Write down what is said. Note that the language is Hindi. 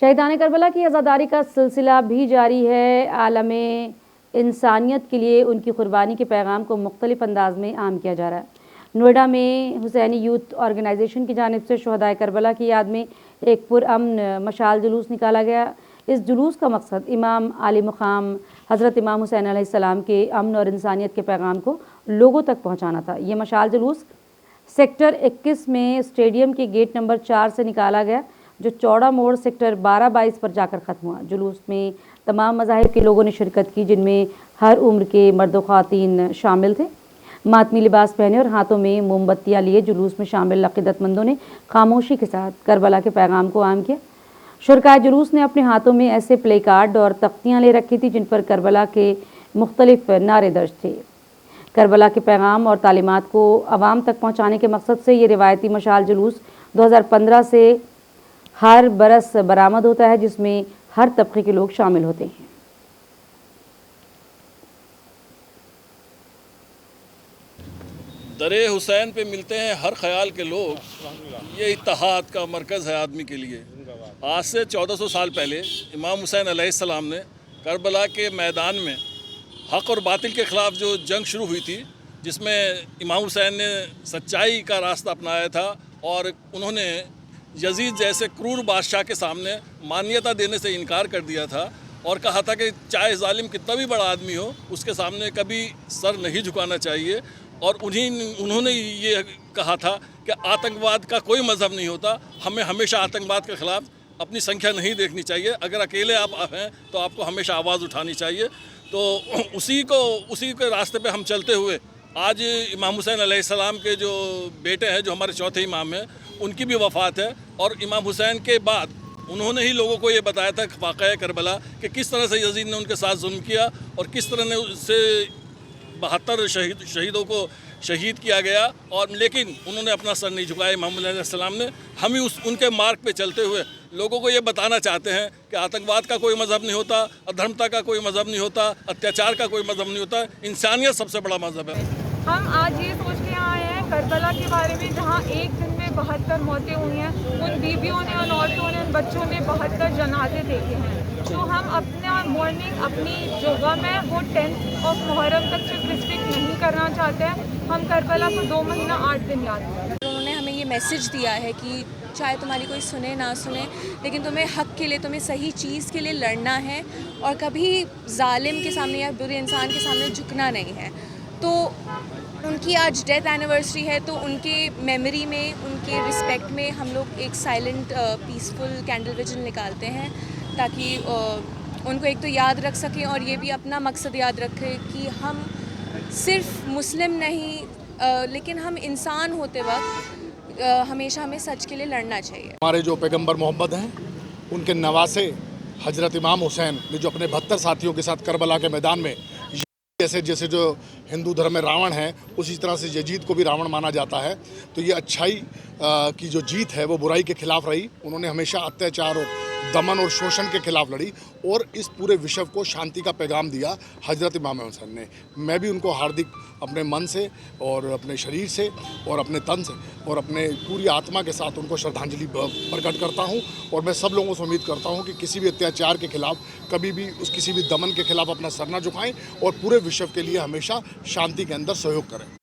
शहीदान करबला की आज़ादारी का सिलसिला भी जारी है। आलमे इंसानियत के लिए उनकी कुर्बानी के पैगाम को मुख्तलिफ अंदाज में आम किया जा रहा है। नोएडा में हुसैनी यूथ ऑर्गेनाइजेशन की जानिब से शहदाए करबला की याद में एक पुरअमन मशाल जुलूस निकाला गया। इस जुलूस का मकसद इमाम आली मुकाम हज़रत इमाम हुसैन अलैहिस्सलाम के अमन और इंसानियत के पैगाम को लोगों तक पहुँचाना था। ये मशाल जुलूस सेक्टर 21 में स्टेडियम के गेट नंबर 4 से निकाला गया, जो चौड़ा मोड़ सेक्टर 12-22 पर जाकर ख़त्म हुआ। जुलूस में तमाम मज़ाहिब के लोगों ने शिरकत की, जिनमें हर उम्र के मर्द व ख़वातीन शामिल थे। मातमी लिबास पहने और हाथों में मोमबत्तियाँ लिए जुलूस में शामिल अक़ीदतमंदों ने खामोशी के साथ करबला के पैगाम को आम किया। शुरकाए जुलूस ने अपने हाथों में ऐसे प्ले कार्ड और तख्तियाँ ले रखी थी जिन पर करबला के मुख्तलिफ नारे दर्ज थे। करबला के पैगाम और तालीमात को आवाम तक पहुँचाने के मकसद से ये रिवायती मशाल जुलूस 2015 से हर बरस बरामद होता है, जिसमें हर तबके के लोग शामिल होते हैं। दरे हुसैन पे मिलते हैं हर ख्याल के लोग, ये इत्तेहाद का मरकज़ है आदमी के लिए। आज से 1400 साल पहले इमाम हुसैन अलैहिस्सलाम ने करबला के मैदान में हक़ और बातिल के ख़िलाफ़ जो जंग शुरू हुई थी, जिसमें इमाम हुसैन ने सच्चाई का रास्ता अपनाया था और उन्होंने यजीद जैसे क्रूर बादशाह के सामने मान्यता देने से इनकार कर दिया था और कहा था कि चाहे जालिम कितना भी बड़ा आदमी हो, उसके सामने कभी सर नहीं झुकाना चाहिए। और उन्होंने ये कहा था कि आतंकवाद का कोई मज़हब नहीं होता, हमें हमेशा आतंकवाद के ख़िलाफ़ अपनी संख्या नहीं देखनी चाहिए। अगर अकेले आप हैं तो आपको हमेशा आवाज़ उठानी चाहिए। तो उसी के रास्ते पे हम चलते हुए आज इमाम हुसैन अलैहिस्सलाम के जो बेटे हैं, जो हमारे चौथे इमाम हैं, उनकी भी वफ़ात है। और इमाम हुसैन के बाद उन्होंने ही लोगों को ये बताया था वाक़या करबला कि किस तरह से यजीद ने उनके साथ जुल्म किया और किस तरह ने उससे 72 शहीदों को शहीद किया गया। और लेकिन उन्होंने अपना सर नहीं झुकाया इमाम अलैहिस्सलाम ने। हम ही उनके मार्ग पे चलते हुए लोगों को ये बताना चाहते हैं कि आतंकवाद का कोई मज़हब नहीं होता, अधर्मता का कोई मज़हब नहीं होता, अत्याचार का कोई मज़हब नहीं होता, इंसानियत सबसे बड़ा मज़हब है। हम आज ये सोच के आए हैं करबला के बारे में, जहाँ एक दिन में 72 मौतें हुई हैं। उन बीवियों ने, उन औरतों ने, उन बच्चों ने 72 जनाजे देखे हैं। तो हम अपना मॉर्निंग, अपनी जो गम है वो 10 मुहर्रम तक सिर्फ रिस्ट्रिक्ट नहीं करना चाहते हैं। हम करबला को 2 महीना 8 दिन याद करें। उन्होंने हमें ये मैसेज दिया है कि चाहे तुम्हारी कोई सुने ना सुने, लेकिन तुम्हें हक़ के लिए, तुम्हें सही चीज़ के लिए लड़ना है और कभी जालिम के सामने या बुरे इंसान के सामने झुकना नहीं है। तो उनकी आज डेथ एनिवर्सरी है, तो उनके मेमोरी में, उनके रिस्पेक्ट में हम लोग एक साइलेंट पीसफुल कैंडल विजिल निकालते हैं, ताकि उनको एक तो याद रख सकें और ये भी अपना मकसद याद रखें कि हम सिर्फ मुस्लिम नहीं, लेकिन हम इंसान होते वक्त हमेशा हमें सच के लिए लड़ना चाहिए। हमारे जो पैगंबर मोहम्मद हैं, उनके नवासे हज़रत इमाम हुसैन ने जो अपने 72 साथियों के साथ करबला के मैदान में, जैसे जो हिंदू धर्म में रावण है, उसी तरह से यजीद को भी रावण माना जाता है। तो ये अच्छाई की जो जीत है वो बुराई के खिलाफ रही। उन्होंने हमेशा अत्याचार और दमन और शोषण के खिलाफ लड़ी और इस पूरे विश्व को शांति का पैगाम दिया हज़रत इमाम हुसैन ने। मैं भी उनको हार्दिक अपने मन से और अपने शरीर से और अपने तन से और अपने पूरी आत्मा के साथ उनको श्रद्धांजलि प्रकट करता हूं। और मैं सब लोगों से उम्मीद करता हूं कि किसी भी अत्याचार के खिलाफ, कभी भी किसी भी दमन के खिलाफ अपना सर न झुकाएं और पूरे विश्व के लिए हमेशा शांति के अंदर सहयोग करें।